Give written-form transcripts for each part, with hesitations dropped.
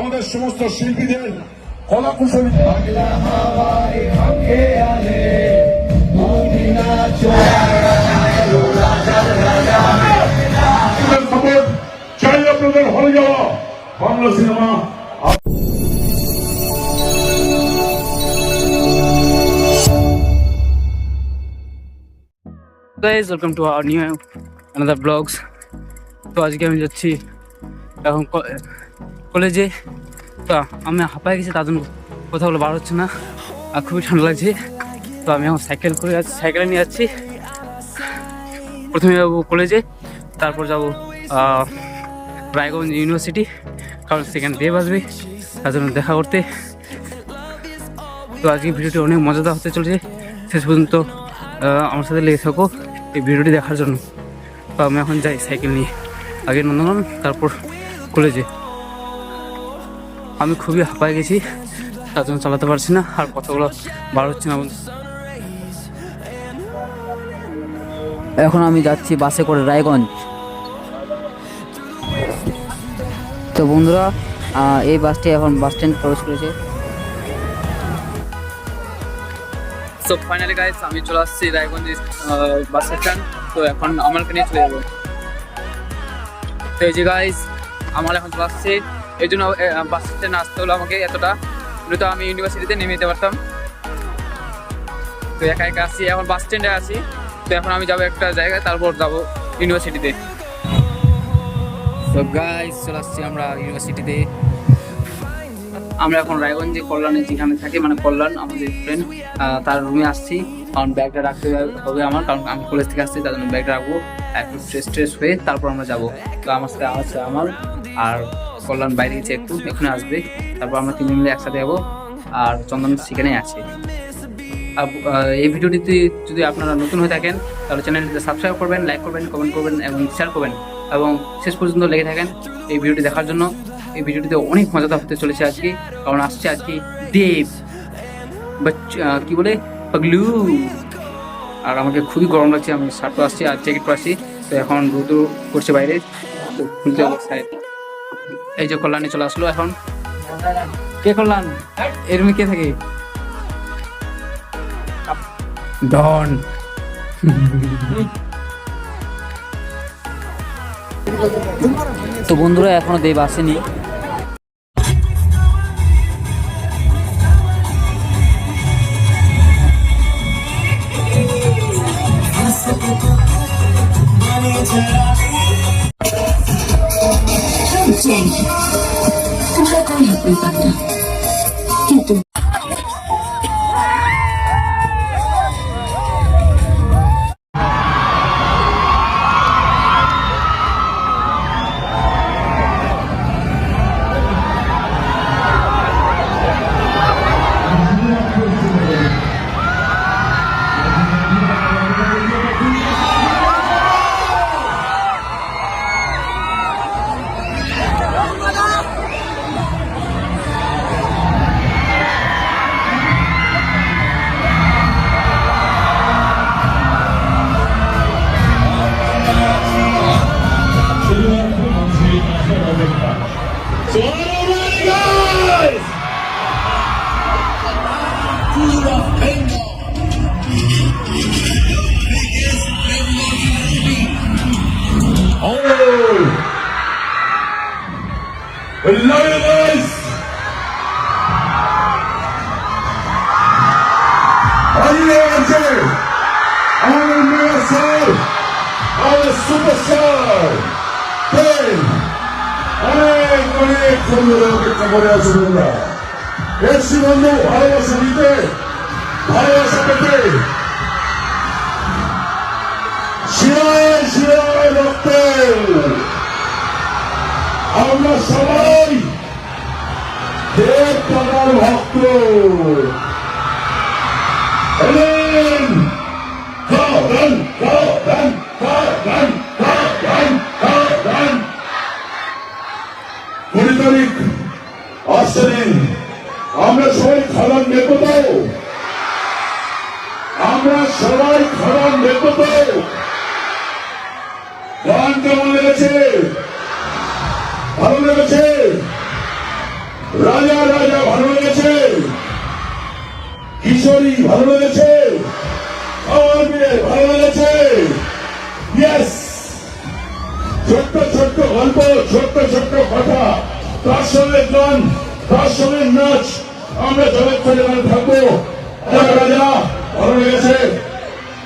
আমাদের সমস্ত শিল্পীদের কলাকুশলী চাই আপনাদের হলে যাওয়া Bangla cinema. Guys, welcome to our new another vlogs. তো আজকে আমি যাচ্ছি এখন কলেজে। তো আমি হাঁপায় গেছি, তার জন্য কোথাও বার হচ্ছে না আর খুবই ঠান্ডা লাগছে। তো আমি এখন সাইকেলে নিয়ে যাচ্ছি। প্রথমে যাবো কলেজে, তারপর যাবো রায়গঞ্জ ইউনিভার্সিটি, কারণ সেখানে দিয়ে বাসবে, তার জন্য দেখা করতে। তো আজকে ভিডিওটি অনেক মজাদার হতে চলেছে, শেষ পর্যন্ত আমার সাথে লেগে থাকো এই ভিডিওটি দেখার জন্য। তো আমি এখন যাই সাইকেল নিয়ে, আগে নন্দনকানন তারপর কলেজে। আমি খুবই হাঁপায় গেছি, তার জন্য চালাতে পারছি না আর কথাগুলো বার হচ্ছে না। এখন আমি যাচ্ছি বাসে করে রায়গঞ্জ। তো বন্ধুরা, এই বাসটি এখন বাস স্ট্যান্ড প্রবেশ করেছে। তো ফাইনালি গাইস, আমি চলে আসছি রায়গঞ্জ বাস স্ট্যান্ড। তো এখন আমাকে নিয়ে চলে যাবো। তো এই যে গাইস, আমার এখন চলে আসছে, এই জন্য বাস স্ট্যান্ড আসতে হলো আমাকে এতটা, নয়তো আমি ইউনিভার্সিটিতে নেমে যেতে পারতাম। তো একা একা আসছি, এখন বাস স্ট্যান্ডে আছি। তো এখন আমি যাবো একটা জায়গায়, তারপর যাবো ইউনিভার্সিটিতে। তো গাইস, চলে আসছি আমরা ইউনিভার্সিটিতে। আমরা এখন রায়গঞ্জে কল্যাণে যেখানে থাকি, মানে কল্যাণ আমাদের ফ্রেন্ড, তার রুমে আসছি। কারণ ব্যাগটা রাখতে হবে আমার, কারণ আমি কলেজ থেকে আসছি, তার জন্য ব্যাগটা রাখবো। একটু ফ্রেশ হয়ে তারপর আমরা যাবো। তো আমার সাথে আছে আমার আর কল্যাণ বাইরে গেছে, একটু এখানে আসবে, তারপর আমরা তিনজন মিলে একসাথে যাবো। আর চন্দন সেখানেই আছে। এই ভিডিওটিতে যদি আপনারা নতুন হয়ে থাকেন তাহলে চ্যানেলটিতে সাবস্ক্রাইব করবেন, লাইক করবেন, কমেন্ট করবেন এবং শেয়ার করবেন, এবং শেষ পর্যন্ত লেগে থাকেন এই ভিডিওটি দেখার জন্য। এই ভিডিওটিতে অনেক মজাদার হতে চলেছে আজকে, কারণ আসছে আজকে দেব কি বলে পাগলু। আর আমাকে খুবই গরম লাগছে, আমি শার্ট পরে আসছি আর জ্যাকেট পরে আসছি। তো এখন রোদ করছে বাইরে, তো খুলতে অবস্থায় এই যে কল্যাণে চলে আসলো। এখন কে কল্যাণ? এর রুমে কে থাকে? ডন। তো বন্ধুরা, এখনো দেব আসেনি। Lioness! Are you ready? I'm a miracle! I'm a superstar! Ten! অনেক সুন্দর অপেক্ষা করে আছে তোমরা। এসছি বন্ধু, ভালোবাসা দিতে, ভালোবাসা পেতে, শিরায় শিরায় রক্তে আমরা সবাই দেব দাদার ভক্ত। কুড়ি তারিখ আসছে দিন, আমরা সবাই খারাপ নেব তো, আমরা সবাই খারাপ নেব তো। গান কেমন লেগেছে? ভালো লেগেছে? কিশোরী ভালো লেগেছে, আমার মেয়ে ভালো লেগেছে। ইয়েস, ছোট্ট ছোট্ট গল্প, ছোট্ট ছোট্ট কথা, তার সঙ্গে গান, তার সঙ্গে নাচ, আমরা যতক্ষণ এখানে থাকবো। রাজা ভালো লেগেছে,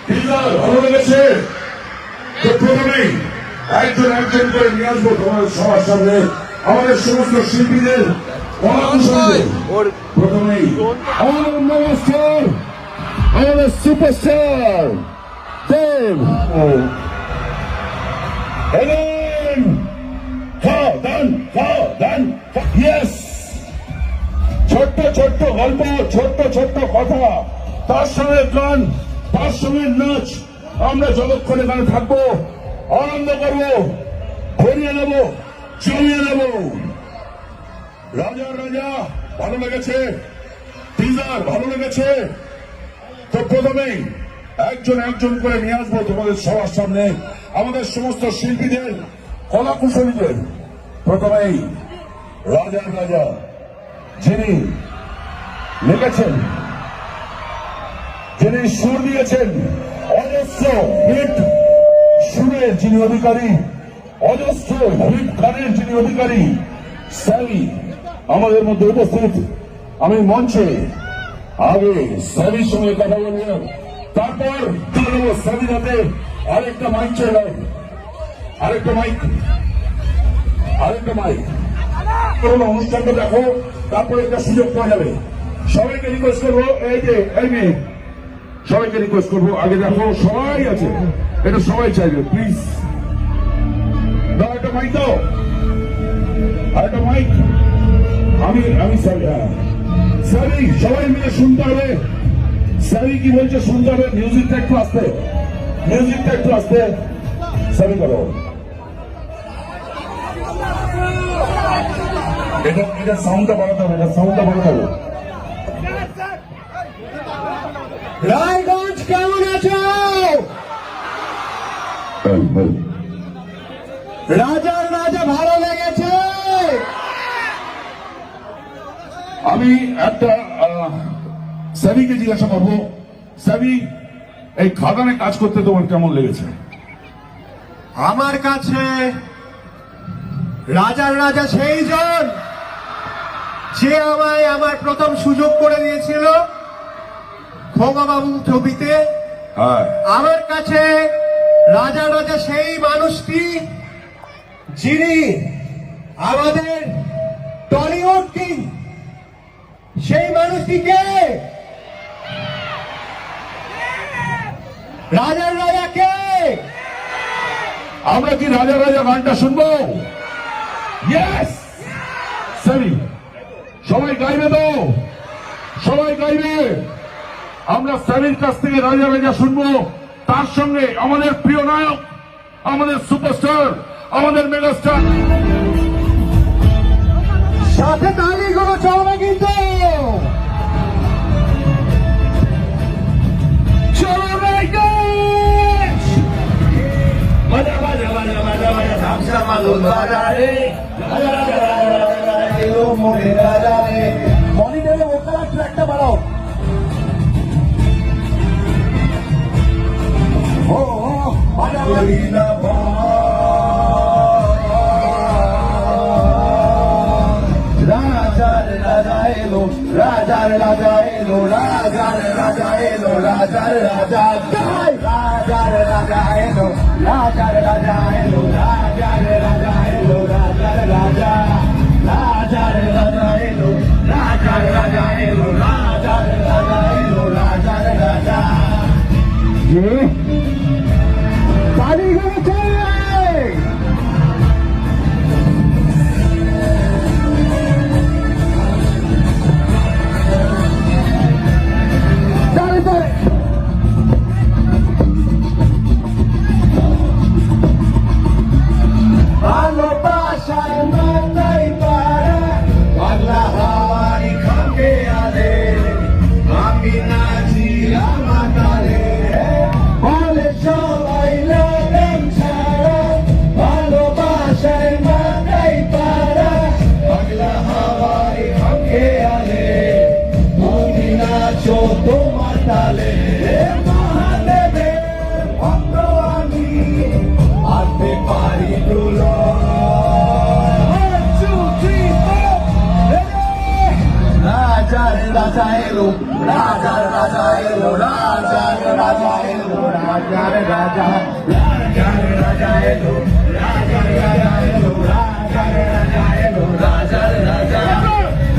টিজার ভালো লেগেছে। তো প্রথমেই একজন একজন করে নিয়ে আসবো তোমাদের সবার সামনে আমাদের সমস্ত শিল্পীদের কলাকুশলীদের। প্রথমেই আমাদের নমস্কার, আমাদের সুপারস্টার দেব। Helen! Yes! ছোট্ট ছোট্ট গল্প, ছোট্ট ছোট্ট কথা, তার সঙ্গে গান, তার সঙ্গে নাচ, আমরা যতক্ষণ এখানে থাকবো আনন্দ করবো, ঘুরিয়ে নেবো, জমিয়ে নেবো। রাজা রাজা ভালো লেগেছে, টিজার ভালো লেগেছে। তো প্রথমেই একজন একজন করে নিয়ে আসবো তোমাদের সবার সামনে আমাদের সমস্ত শিল্পীদের, কলাকুশলীদের। প্রথমেই রাজার রাজা, যিনি লিখেছেন, যিনি সুর দিয়েছেন, অজস্র হিট সুরের যিনি অধিকারী, অজস্র হিট গানের যিনি অধিকারী, স্যামি আমাদের মধ্যে উপস্থিত। আমি মঞ্চে আগে স্যামির সঙ্গে কথা বলবো, তারপর চলবো স্যামির হাতে আরেকটা মাইক চলে, আরেকটা মাইক, আরেকটা মাইক। অনুষ্ঠানটা দেখো, তারপরে একটা সুযোগ পাওয়া যাবে। সবাইকে রিকোয়েস্ট করবো, এই যে এই মেয়ে, সবাইকে রিকোয়েস্ট করবো, আগে দেখো সবাই আছে, এটা সবাই চাইবে, প্লিজ দাও একটা মাইক, দাও আরেকটা মাইক। আমি স্যারি সবাই মিলে শুনতে হবে, স্যারি কি বলছে শুনতে হবে। মিউজিকটা একটু আসতে, মিউজিকটা একটু আসতে, স্যারি করো। এটা সাউন্ডটা বাড়াতে হবে, এটা সাউন্ডটা বাড়াতে হবে। রায়গঞ্জ কেমন আছো? রাজার রাজা ভালো লেগেছে? আমি একটা স্যারিকে জিজ্ঞাসা করবো, স্যারি এই খাদানে কাজ করতে তোমার কেমন লেগেছে? আমার কাছে রাজার রাজা সেই জন যে আমায় আমার প্রথম সুযোগ করে দিয়েছিল খোকাবাবু ছবিতে। হ্যাঁ, আমার কাছে রাজা রাজা সেই মানুষটি যিনি আমাদের টলিউড কিং, সেই মানুষটিকে রাজার রাজা কে? আমরা কি রাজা রাজা গানটা শুনবো? ইয়েস, স্যারি সবাই গাইবে তো, সবাই গাইবে। আমরা স্যারির কাছ থেকে রাজা রাজা শুনবো, তার সঙ্গে আমাদের প্রিয় নায়ক, আমাদের সুপারস্টার, আমাদের মেগাস্টার। সাথে তালিগুলো চলবে কিন্তু। চলো রাইগাস, বাজা বাজা বাজা বাজা বাজা ধামসা মাদুর বাজা রে, মনিটরে ওখানে ট্র্যাকটা বাড়াও। ও রাজার রাজা এলো, রাজার রাজা এলো, রাজার রাজা এলো, রাজার রাজা গায়। রাজার রাজা এলো, রাজার রাজা এলো, রাজার রাজা এলো, রাজার রাজা, রাজার রাজা এলো, রাজার রাজা এলো, রাজার রাজা এলো, রাজার রাজা। তালি হয়েছে। ভালোবাসায় মাতাই তালে মহাদেবে ভক্ত আমি আনতে পারি তুলো রাজার রাজা এলো রাজার রাজা এলো রাজার রাজা এলো রাজার রাজা রাজার রাজা এলো রাজার রাজা এলো রাজার রাজা এলো রাজার রাজা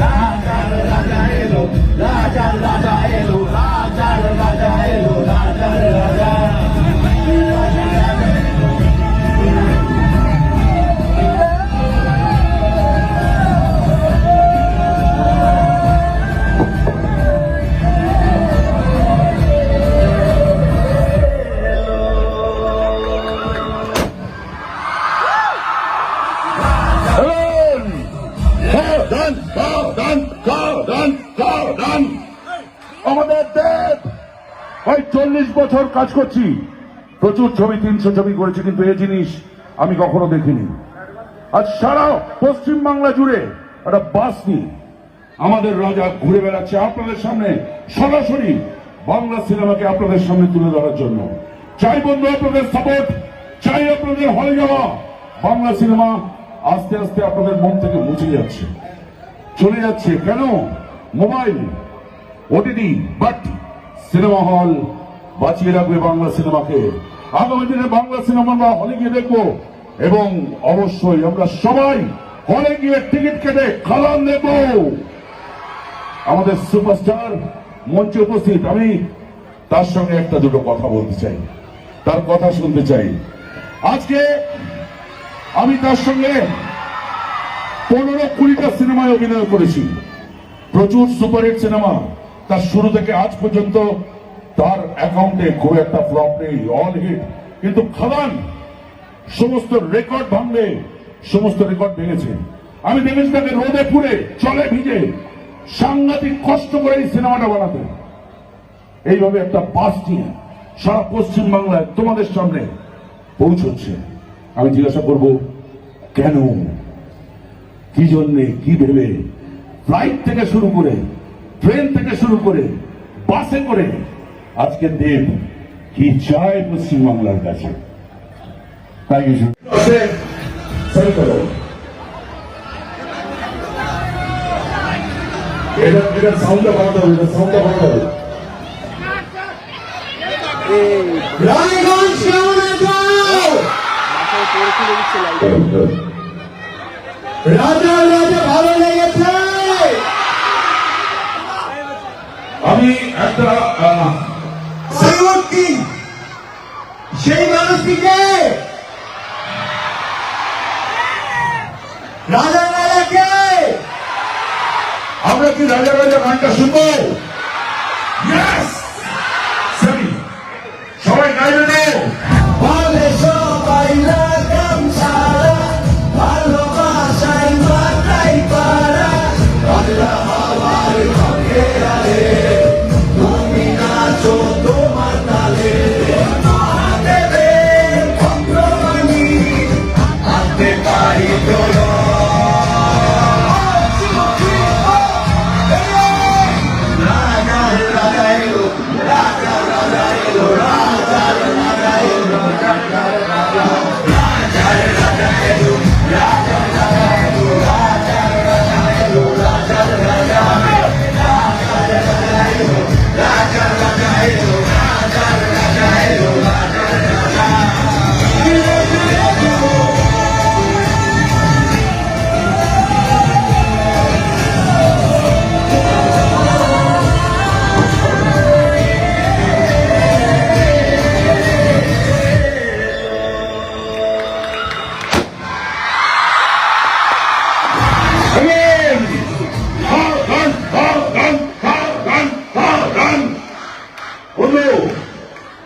রাজার রাজা এলো রাজার রাজা এলো রাজার রাজা এলো রাজার রাজা আমাদের দেব ভাই 40 বছর কাজ করছি, প্রচুর ছবি 300 ছবি করেছি, কিন্তু এই জিনিস আমি কখনো দেখিনি। আজ সারা পশ্চিম বাংলা জুড়ে একটা বাস নিয়ে আমাদের রাজা ঘুরে বেড়াচ্ছে আপনাদের সামনে, সরাসরি বাংলা সিনেমাকে আপনাদের সামনে তুলে ধরার জন্য। চাই বন্ধু আপনাদের সাপোর্ট, চাই আপনাদের হলে যাওয়া। বাংলা সিনেমা আস্তে আস্তে আপনাদের মন থেকে মুছে যাচ্ছে, চলে যাচ্ছে। কেন? Mobile, OTT, but cinema hall বাঁচিয়ে রাখবে বাংলা সিনেমাকে। আগামী দিনে বাংলা সিনেমা আমরা হলে গিয়ে দেখবো, এবং অবশ্যই আমরা সবাই হলে গিয়ে টিকিট কেটে খালান দেব। আমাদের সুপারস্টার মঞ্চে উপস্থিত, আমি তার সঙ্গে একটা দুটো কথা বলতে চাই, তার কথা শুনতে চাই। আজকে আমি তার সঙ্গে 15-20টা সিনেমায় অভিনয় করেছি, প্রচুর সুপারহিট সিনেমা। তার শুরু থেকে আজ পর্যন্ত তার অ্যাকাউন্টে খুব একটা ফ্লপ নেই, অল হিট। কিন্তু খাদান সমস্ত রেকর্ড ভাঙবে, সমস্ত রেকর্ড ভেঙেছে। আমি দেখেছি তাকে রোদে পুড়ে চলে ভিজে সাংঘাতিক কষ্ট করে এই সিনেমাটা বানাতে। এইভাবে একটা বাস নিয়ে সারা পশ্চিম বাংলায় তোমাদের সামনে পৌঁছচ্ছে। আমি জিজ্ঞাসা করব কেন, কি জন্যে, কি ভেবে? ফ্লাইট থেকে শুরু করে, ট্রেন থেকে শুরু করে, বাসে করে আজকে দেব কি চায় পশ্চিম বাংলার কাছে। তাই এটা সাউন্ডটা বাড়াতে হবে, এটা সাউন্ডটা বাড়াতে হবে। রায়গঞ্জ কেমন আছো? রাজা রাজা ভালো লেগেছে? আমি একটা সেই মানুষটিকে রাজা রাজাকে আমরা কি রাজা রাজা গানটা শুনবো? সবাই গাইবে না? ভালো সবাই লাগাম ছাড়া ভালোবাসাই মাথায় পাড়া বাংলা হাওয়ার সঙ্গে আলে তুমি নাচো তোমার তালে মহাদেবে ভক্তবাণী আনতে পারি তোলো রাজা রাজা এলো রাজা রাজা এলো রাজা রাজা এলো রাজা রাজা রাজা রাজা এলো রাজা রাজা এলো রাজা রাজা এলো রাজা রাজা রাজা রাজা এলো রাজা রাজা এলো রাজা রাজা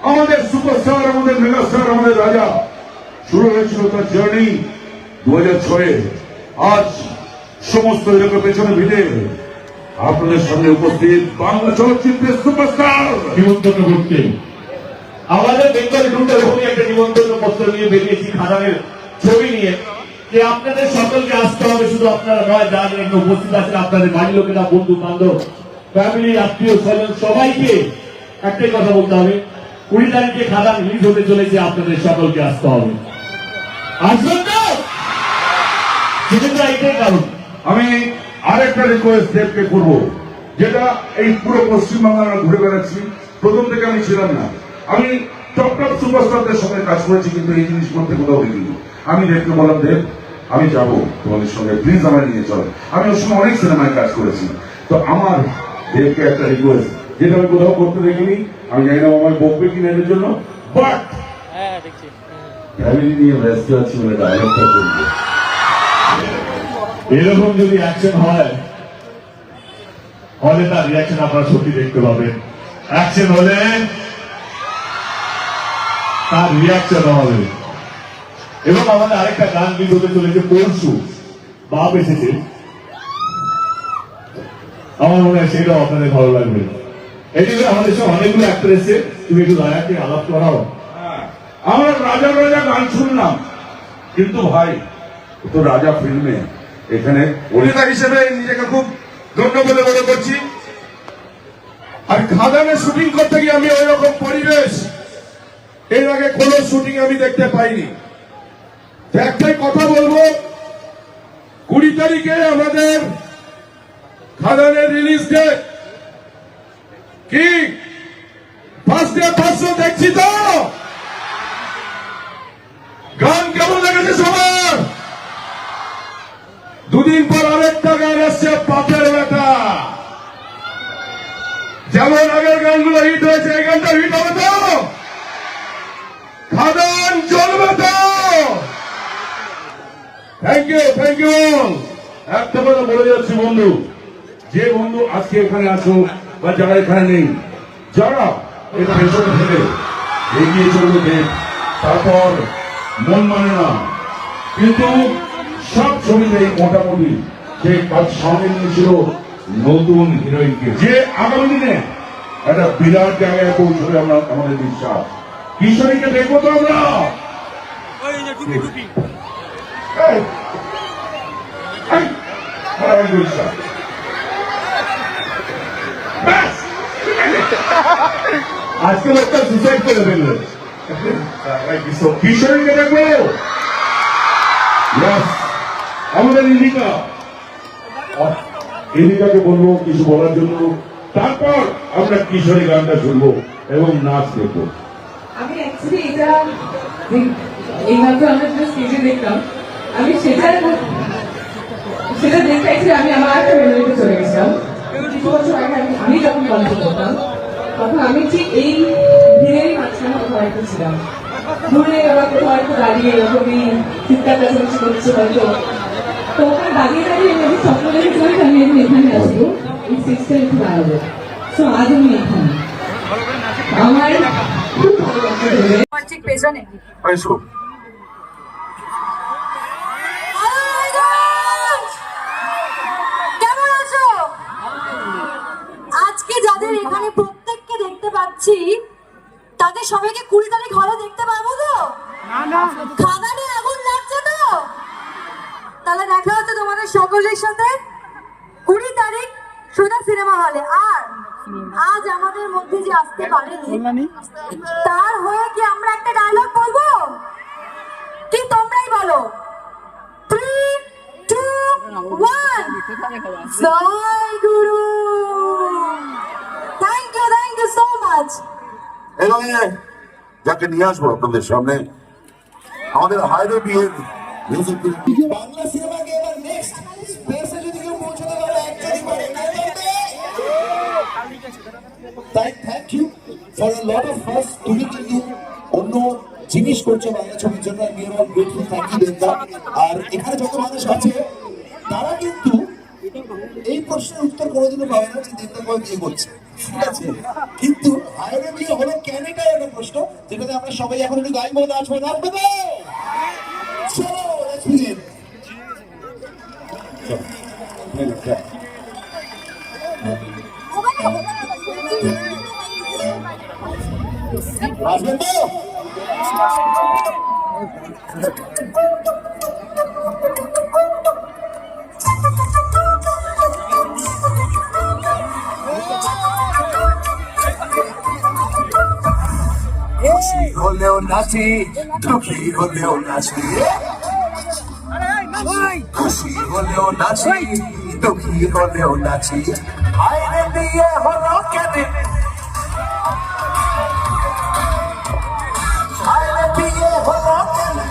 আমাদের সুপারস্টার, আমাদের মেগাস্টার, আমাদের রাজা শুরু হয়েছিল তার জার্নি 2006-এ। আজ সমস্ত এলাকা পেছনে ভিড়ে আপনাদের সামনে উপস্থিত বাংলা চলচ্চিত্রের সুপারস্টার নিমন্ত্রণ করতে আমাদের বেঙ্গলি রুট এরকমই একটা নিমন্ত্রণ পত্র নিয়ে বেরিয়েছি খাদানের ছবি নিয়ে, যে আপনাদের সকলকে আসতে হবে। শুধু আপনারা নয়, যারা এখানে উপস্থিত আছেন আপনাদের বাড়ির লোকেরা, বন্ধু বান্ধব, ফ্যামিলি, আত্মীয় স্বজন সবাইকে একটাই কথা বলতে হবে, 20 তারিখে খাদান রিলিজ হতে চলেছে, আপনাদের সকলকে আসতে হবে। আসবেন তো? শুধু এইটাই কারণ। আমি আরেকটা রিকোয়েস্ট দেবকে করবো, যেটা এই পুরো পশ্চিমবাংলা আমরা ঘুরে বেড়াচ্ছি, প্রথম থেকে আমি ছিলাম না, আমি টপ টপ সুপারস্টারদের সঙ্গে কাজ করেছি, কিন্তু এই জিনিস করতে কোথাও দেখিনি। আমি দেবকে বললাম, দেব আমি যাবো তোমাদের সঙ্গে, প্লিজ আমায় নিয়ে চলো। আমি ওর সঙ্গে অনেক সিনেমায় কাজ করেছি, তো আমার দেবকে একটা রিকোয়েস্ট, যেটা আমি কোথাও করতে দেখিনি, আমি জানি না আমার বকবে কিনা এর জন্য, বাট ফ্যামিলি নিয়ে ব্যস্ত আছি বলে ডায়লগটা করবো। এরকম যদি অ্যাকশন হয়, হলে তার রিয়াকশন আপনারা সত্যি দেখতে পাবেন। অ্যাকশন হলে তার রিয়াকশন হবে। এবং আমাদের আরেকটা গান রিলিজ হতে চলেছে পরশু, বাপ এসেছে, আমার মনে হয় সেটাও আপনাদের ভালো লাগবে। এদিকে আমাদের সব অনেকগুলো অ্যাক্টর এসেছে, তুমি একটু দয়াকে আলাপ করাও। আমরা রাজা রাজা গান শুনলাম, কিন্তু ভাই তো রাজা ফিল্মে এখানে অভিনেতা হিসেবে নিজেকে খুব ধন্য বলে মনে করছি। আর খাদানে শুটিং করতে গিয়ে আমি ওই রকম পরিবেশ এর আগে কোনো শুটিং আমি দেখতে পাইনি। তো একটাই কথা বলবো, 20 তারিখে আমাদের খাদানের রিলিজ ডেট কি ফার্স্ট ডে 500 দেখছি তো। গান কেমন লেগেছে সবার? দুদিন পর আরেকটা গান আসছে, পাপের বেটা। যেমন আগের গানগুলো হিট হয়েছে, এই গানটা হিট হবে তো? খাদান চলবে তো? Thank you, thank you. একটা কথা বলে যাচ্ছি বন্ধু, যে বন্ধু আজকে এখানে আছো বা যারা এখানে নেই, যারা এটা পেছনে থেকে এগিয়ে চলবে, তারপর মন মানে না, কিন্তু সব ছবিতেই মোটামুটি সে কাজ সঙ্গে নিয়েছিল নতুন হিরোইনকে, যে আগামী দিনে একটা বিরাট জায়গায় পৌঁছবে আমরা, আমাদের বিশ্বাস। কিশোরীকে দেখবো তো আমরা। আজকে একটা সুসাইড করে ফেললো। কিশোরীকে দেখবো। Yes, আমাদের ইন্দিকাকে বলবো কিছু বলার জন্য, তারপর আমরা কিশোরী গানটা শুনবো এবং নাচ দেখবো। আমি অ্যাকচুয়ালি এটা এইমাত্র আমরা যেটা স্টেজে দেখলাম, আমি সেটা দেখতে আমি আমার একটা মেমোরিতে চলে গেছিলাম। কিছু বছর আগে আমি যখন কলেজে পড়তাম, তখন আমি ঠিক এই ভিড়েরই মাঝখানে কোথাও একটা ছিলাম। দূরে আবার কোথাও একটা দাঁড়িয়ে এরকমই চিৎকার কাছাকাছি করছে হয়তো। তো ওখানে দাঁড়িয়ে দাঁড়িয়ে আমি স্বপ্ন দেখেছিলাম যে আমি এখন এখানে আসবো, এই সিক্সটা একটু দাঁড়াবো। তো আজ আমি এখানে, আমার খুব ভালো লাগছে। ঠিক পেছনে কেমন আছো? আজকে যাদের এখানে প্রত্যেককে দেখতে পাচ্ছি, তাদের সবাইকে 20 তারিখ হলে দেখতে পাবো তো? খাদানে আগুন লাগছে তো? তাহলে দেখা হচ্ছে তোমাদের সকলের সাথে 20 তারিখ সোজা সিনেমা হলে। আর আজ আমাদের মধ্যে যে আসতে পারেনি, তার হয়ে কি আমরা একটা ডায়লগ বলবো? কি তোমরাই বলো? 3, 2, 1, জয় গুরু। Thank you so much. এবং যাকে নিয়ে আসবো আপনাদের সামনে, আমাদের হায়দে বিয়ের মিউজিক বাংলা সিনেমাকে এবার নেক্সট স্পেসে যদি কেউ পৌঁছাতে পারে, একজনই পারে, তাই thank you for a lot of first. তুমি কিন্তু অন্য জিনিস করছো বাংলা ছবির জন্য, আমি আমার গ্রেটফুল, থ্যাংক ইউ দেবদা। আর এখানে যত মানুষ আছে তারা কিন্তু এই প্রশ্নের উত্তর কোনোদিনও পাবে না যে দেবদা কবে বিয়ে করছে, ঠিক আছে? কিন্তু হায়রে বিয়ে হলো কেন, এটাই একটা প্রশ্ন, যেটাতে আমরা সবাই এখন একটু গাইবো, নাচবো, নাচবো তো। চলো let's begin. আসবেন তো? নাচি দুঃখী হলেও নাচি খুশি হলেও নাচি দুঃখী হলেও নাচি আইনে বিয়ে হলো কেনে আইনে বিয়ে হলো কেনে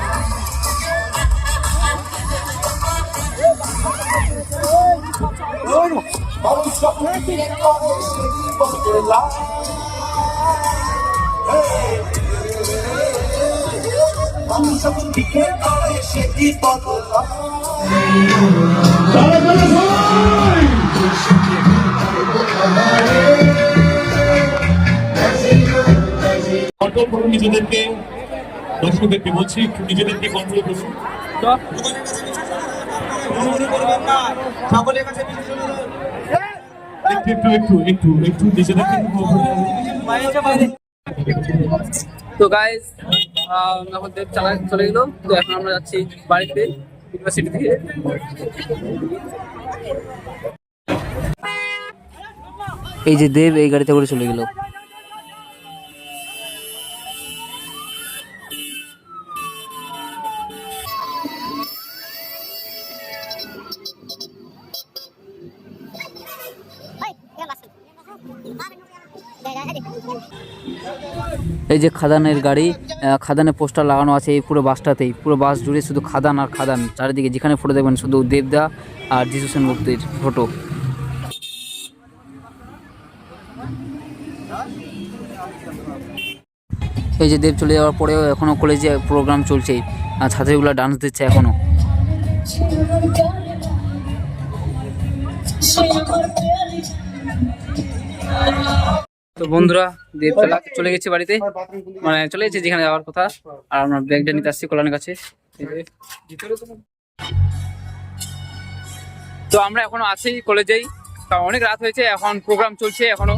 তারা তারা সবাই কন্ট্রোল করুন নিজেদেরকে, দর্শকদেরকে বলছি একটু নিজেদেরকে কন্ট্রোল করুন। একটু একটু একটু একটু নিজেদেরকে তো গাইজ এখন দেব চলে গেল। তো এখন আমরা যাচ্ছি বাড়িতে ইউনিভার্সিটি থেকে। এই যে দেব এই গাড়িতে করে চলে গেল। এই যে খাদানের গাড়ি, খাদানের পোস্টার লাগানো আছে এই পুরো বাসটাতেই, পুরো বাস জুড়ে শুধু খাদান আর খাদান, চারিদিকে যেখানে ফটো দেখবেন শুধু দেবদা আর যিশু সেনগুপ্তের ফটো। এই যে দেব চলে যাওয়ার পরেও এখনো কলেজে প্রোগ্রাম চলছে, ছাত্রীগুলো ডান্স দিচ্ছে এখনো। তো বন্ধুরা দেব চলে গেছে বাড়িতে, মানে চলে গেছে যেখানে যাওয়ার কথা। আর আমরা ব্যাগটা নিতে আসছি কল্যাণের কাছে। তো আমরা এখনো আছি কলেজেই, কারণ অনেক রাত হয়েছে, এখন প্রোগ্রাম চলছে এখনো।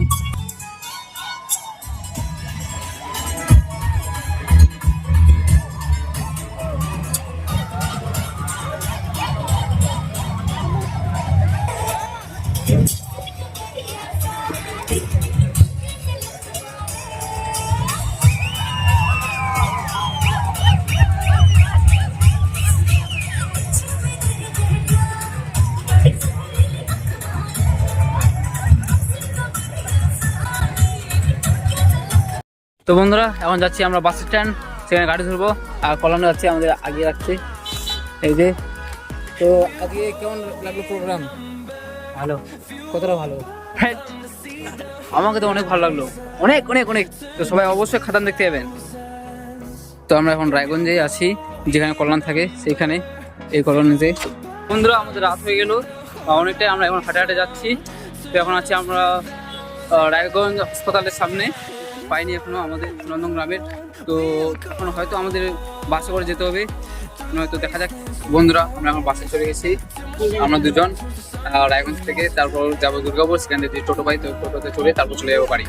তো বন্ধুরা এখন যাচ্ছি আমরা বাস স্ট্যান্ড, সেখানে গাড়ি ধরবো। আর কল্যাণ যাচ্ছে আমাদের আগে রাখছে। এই যে তো আজকে কেমন লাগলো প্রোগ্রাম? ভালো, কতটা ভালো? আমাকে তো অনেক ভালো লাগলো, অনেক অনেক অনেক। তো সবাই অবশ্যই খাদান দেখতে যাবেন। তো আমরা এখন রায়গঞ্জে আছি, যেখানে কল্যাণ থাকে সেইখানে, এই কলোনিতে। বন্ধুরা আমাদের রাত হয়ে গেল অনেকটাই, আমরা এখন হাঁটে হাঁটে যাচ্ছি। তো এখন আছি আমরা রায়গঞ্জ হাসপাতালের সামনে, পাইনি এখনো আমাদের নন্দনগ্রামের। তো এখন হয়তো আমাদের বাসে করে যেতে হবে, নয়তো দেখা যাক। বন্ধুরা আমরা এখন বাসে চলে গেছি, আমরা দুজন রায়গঞ্জ থেকে। তারপর যাবো দুর্গাপুর, সেখান থেকে টোটো পাই, তো টোটোতে চলে তারপর চলে যাবো বাড়ি।